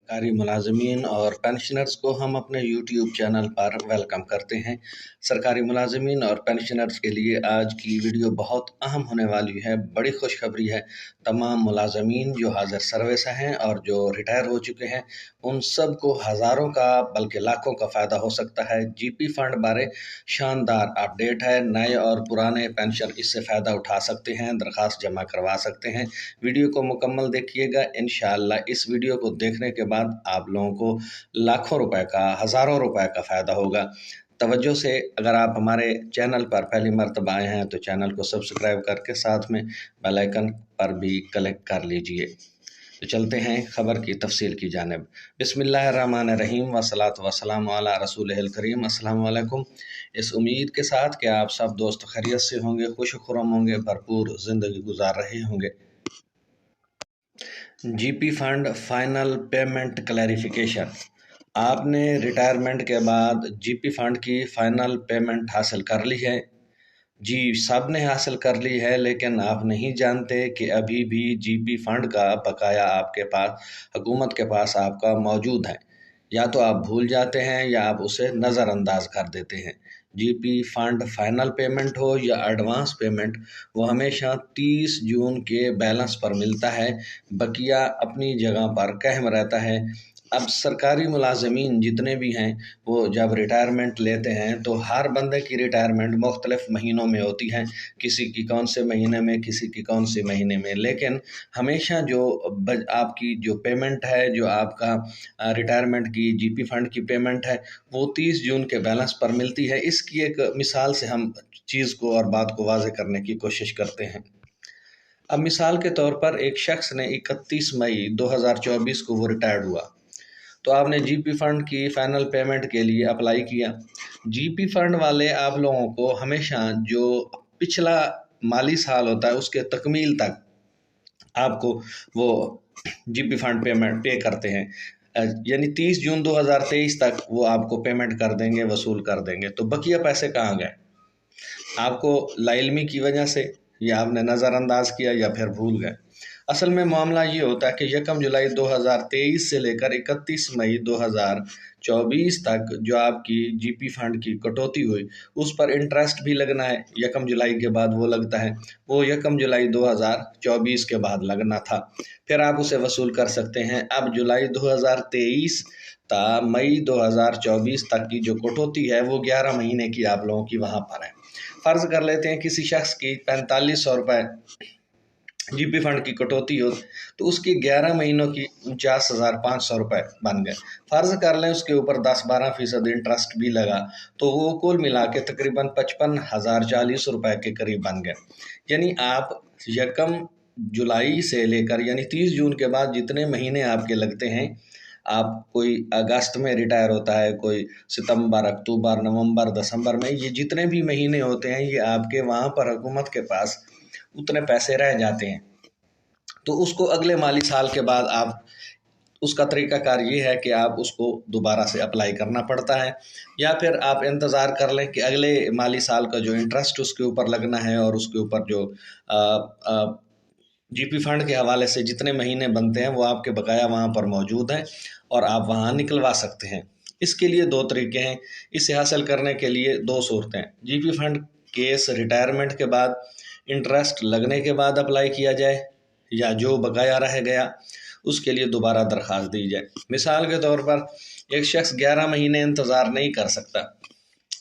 सरकारी मुलाजमीन और पेंशनर्स को हम अपने यूट्यूब चैनल पर वेलकम करते हैं। सरकारी मुलाजमीन और पेंशनर्स के लिए आज की वीडियो बहुत अहम होने वाली है। बड़ी खुशखबरी है, तमाम मुलाजमीन जो हाजिर सर्विस हैं और जो रिटायर हो चुके हैं उन सब को हज़ारों का बल्कि लाखों का फ़ायदा हो सकता है। जीपी फंड बारे शानदार अपडेट है। नए और पुराने पेंशन इससे फ़ायदा उठा सकते हैं, दरख्वास्त जमा करवा सकते हैं। वीडियो को मुकम्मल देखिएगा। इंशाअल्लाह इस वीडियो को देखने के बाद आप लोगों को लाखों रुपए का, हज़ारों रुपए का फ़ायदा होगा। तवज्जो से अगर आप हमारे चैनल पर पहली मर्तबा आए हैं तो चैनल को सब्सक्राइब करके साथ में बेल आइकन पर भी क्लिक कर लीजिए। तो चलते हैं खबर की तफसील की जानिब। बिस्मिल्लाहिर्रहमानिर्रहीम वस्सलातु वस्सलामु अला रसूलिहिल करीम। अस्सलामु अलैकुम। इस उम्मीद के साथ कि आप सब दोस्त खैरियत से होंगे, खुश खुर्रम होंगे, भरपूर ज़िंदगी गुजार रहे होंगे। GP fund final payment clarification. आपने रिटायरमेंट के बाद जीपी फंड की फाइनल पेमेंट हासिल कर ली है? जी, सब ने हासिल कर ली है, लेकिन आप नहीं जानते कि अभी भी जीपी फंड का बकाया आपके पास, हुकूमत के पास आपका मौजूद है। या तो आप भूल जाते हैं या आप उसे नज़रअंदाज कर देते हैं। जीपी फंड फाइनल पेमेंट हो या एडवांस पेमेंट, वो हमेशा 30 जून के बैलेंस पर मिलता है। बकिया अपनी जगह पर कायम रहता है। अब सरकारी मुलाजमीन जितने भी हैं वो जब रिटायरमेंट लेते हैं तो हर बंदे की रिटायरमेंट मुख्तलिफ महीनों में होती है। किसी की कौन से महीने में, किसी की कौन से महीने में, लेकिन हमेशा जो आपकी जो पेमेंट है, जो आपका रिटायरमेंट की जीपी फंड की पेमेंट है, वो 30 जून के बैलेंस पर मिलती है। इसकी एक मिसाल से हम चीज़ को और बात को वाज़ेह करने की कोशिश करते हैं। अब मिसाल के तौर पर एक शख्स ने 31 मई 2024 को वो रिटायर्ड हुआ, तो आपने जीपी फंड की फाइनल पेमेंट के लिए अप्लाई किया। जीपी फंड वाले आप लोगों को हमेशा जो पिछला माली साल होता है उसके तकमील तक आपको वो जीपी फंड पेमेंट पे करते हैं। यानी 30 जून 2023 तक वो आपको पेमेंट कर देंगे, वसूल कर देंगे। तो बकिया पैसे कहाँ गए? आपको लाइल्मी की वजह से, या आपने नज़रअंदाज किया, या फिर भूल गए। असल में मामला ये होता है कि 1 जुलाई 2023 से लेकर 31 मई 2024 तक जो आपकी जीपी फंड की कटौती हुई उस पर इंटरेस्ट भी लगना है। 1 जुलाई के बाद वो लगता है, वो 1 जुलाई 2024 के बाद लगना था। फिर आप उसे वसूल कर सकते हैं। अब जुलाई 2023 ता मई 2024 तक की जो कटौती है वो 11 महीने की आप लोगों की वहाँ पर है। फ़र्ज़ कर लेते हैं किसी शख्स की 4500 रुपये जीपी फंड की कटौती हो तो उसकी 11 महीनों की 49,500 रुपये बन गए। फ़र्ज़ कर लें उसके ऊपर 10-12% इंटरेस्ट भी लगा तो वो कुल मिला के तकरीबन 55,040 रुपये के करीब बन गए। यानी आप 1 जुलाई से लेकर यानी 30 जून के बाद जितने महीने आपके लगते हैं, आप कोई अगस्त में रिटायर होता है, कोई सितंबर, अक्टूबर, नवंबर, दिसंबर में, ये जितने भी महीने होते हैं ये आपके वहाँ पर हुकूमत के पास उतने पैसे रह जाते हैं। तो उसको अगले माली साल के बाद आप, उसका तरीक़ाकार ये है कि आप उसको दोबारा से अप्लाई करना पड़ता है, या फिर आप इंतज़ार कर लें कि अगले माली साल का जो इंटरेस्ट उसके ऊपर लगना है और उसके ऊपर जो जीपी फंड के हवाले से जितने महीने बनते हैं वो आपके बकाया वहाँ पर मौजूद हैं और आप वहाँ निकलवा सकते हैं। इसके लिए 2 तरीके हैं। इसे हासिल करने के लिए 2 सूरतें। जीपी फंड केस रिटायरमेंट के बाद इंटरेस्ट लगने के बाद अप्लाई किया जाए, या जो बकाया रह गया उसके लिए दोबारा दरख्वास्त दी जाए। मिसाल के तौर पर एक शख्स 11 महीने इंतज़ार नहीं कर सकता,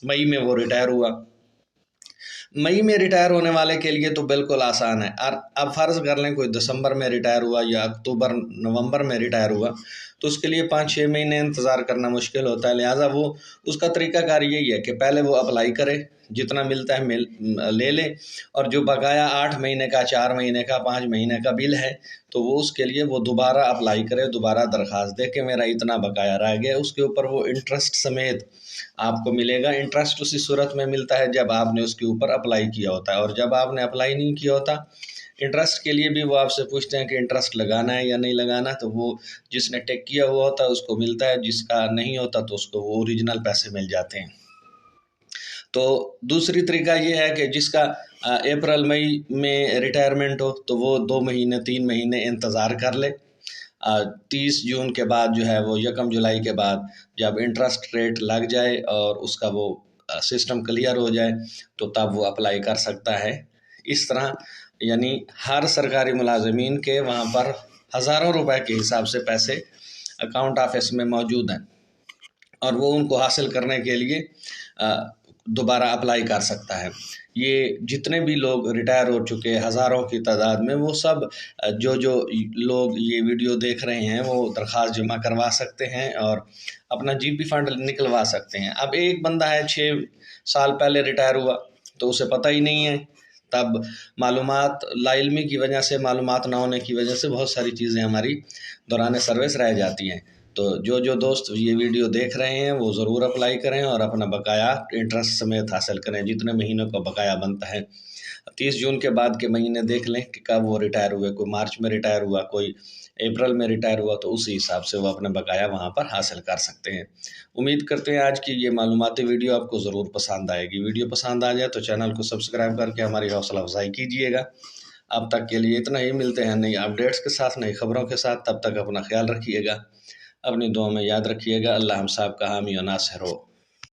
मई में वो रिटायर हुआ। मई में रिटायर होने वाले के लिए तो बिल्कुल आसान है। और अब फ़र्ज़ कर लें कोई दिसंबर में रिटायर हुआ या अक्टूबर नवंबर में रिटायर हुआ तो उसके लिए 5-6 महीने इंतज़ार करना मुश्किल होता है। लिहाजा वो उसका तरीक़ाकार यही है कि पहले वो अप्लाई करे, जितना मिलता है ले ले, और जो बकाया 8 महीने का, 4 महीने का, 5 महीने का बिल है तो वो उसके लिए वो दोबारा अप्लाई करे, दोबारा दरख्वास्त दे कि मेरा इतना बकाया रह गया। उसके ऊपर वो इंटरेस्ट समेत आपको मिलेगा। इंटरेस्ट उसी सूरत में मिलता है जब आपने उसके ऊपर अप्लाई किया होता है, और जब आपने अप्लाई नहीं किया होता इंटरेस्ट के लिए भी वो आपसे पूछते हैं कि इंटरेस्ट लगाना है या नहीं लगाना, तो वो जिसने टेक किया हुआ होता है उसको मिलता है, जिसका नहीं होता तो उसको वो ओरिजिनल पैसे मिल जाते हैं। तो दूसरी तरीका ये है कि जिसका अप्रैल मई में रिटायरमेंट हो तो वो 2 महीने 3 महीने इंतज़ार कर ले। 30 جون کے بعد جو ہے وہ 1 جولائی کے بعد جب انٹرسٹ ریٹ لگ جائے اور اس کا وہ سسٹم کلیئر ہو جائے تو تب وہ اپلائی کر سکتا ہے۔ اس طرح یعنی ہر سرکاری ملازمین کے وہاں پر ہزاروں روپے کے حساب سے پیسے اکاؤنٹ آفس میں موجود ہیں، اور وہ ان کو حاصل کرنے کے لیے دوبارہ اپلائی کر سکتا ہے۔ یہ جتنے بھی لوگ ریٹائر ہو چکے ہزاروں کی تعداد میں، وہ سب جو لوگ یہ ویڈیو دیکھ رہے ہیں وہ درخواست جمع کروا سکتے ہیں اور اپنا جی پی فنڈ نکلوا سکتے ہیں۔ اب ایک بندہ ہے 6 سال پہلے ریٹائر ہوا تو اسے پتہ ہی نہیں ہے، تب معلومات لا علمی کی وجہ سے، معلومات نہ ہونے کی وجہ سے بہت ساری چیزیں ہماری دوران سروس رہ جاتی ہیں۔ تو جو دوست یہ ویڈیو دیکھ رہے ہیں وہ ضرور اپلائی کریں اور اپنا بقایا انٹرسٹ سمیت حاصل کریں، جتنے مہینوں کا بقایا بنتا ہے۔ 30 جون کے بعد کے مہینے دیکھ لیں کہ کب وہ ریٹائر ہوئے، کوئی مارچ میں ریٹائر ہوا، کوئی اپریل میں ریٹائر ہوا، تو اسی حساب سے وہ اپنا بقایا وہاں پر حاصل کر سکتے ہیں۔ امید کرتے ہیں آج کی یہ معلوماتی ویڈیو آپ کو ضرور پسند آئے گی۔ ویڈیو پسند آ جائے تو چینل کو سبسکرائب کر کے ہماری حوصلہ افزائی کیجیے گا۔ اب تک کے لیے اتنا ہی، ملتے ہیں نئی اپڈیٹس کے ساتھ، نئی خبروں کے ساتھ۔ تب تک اپنا خیال رکھیے گا، اپنی دعاؤں میں یاد رکھیے گا۔ اللہ ہم سب کا حامی و ناصر ہو۔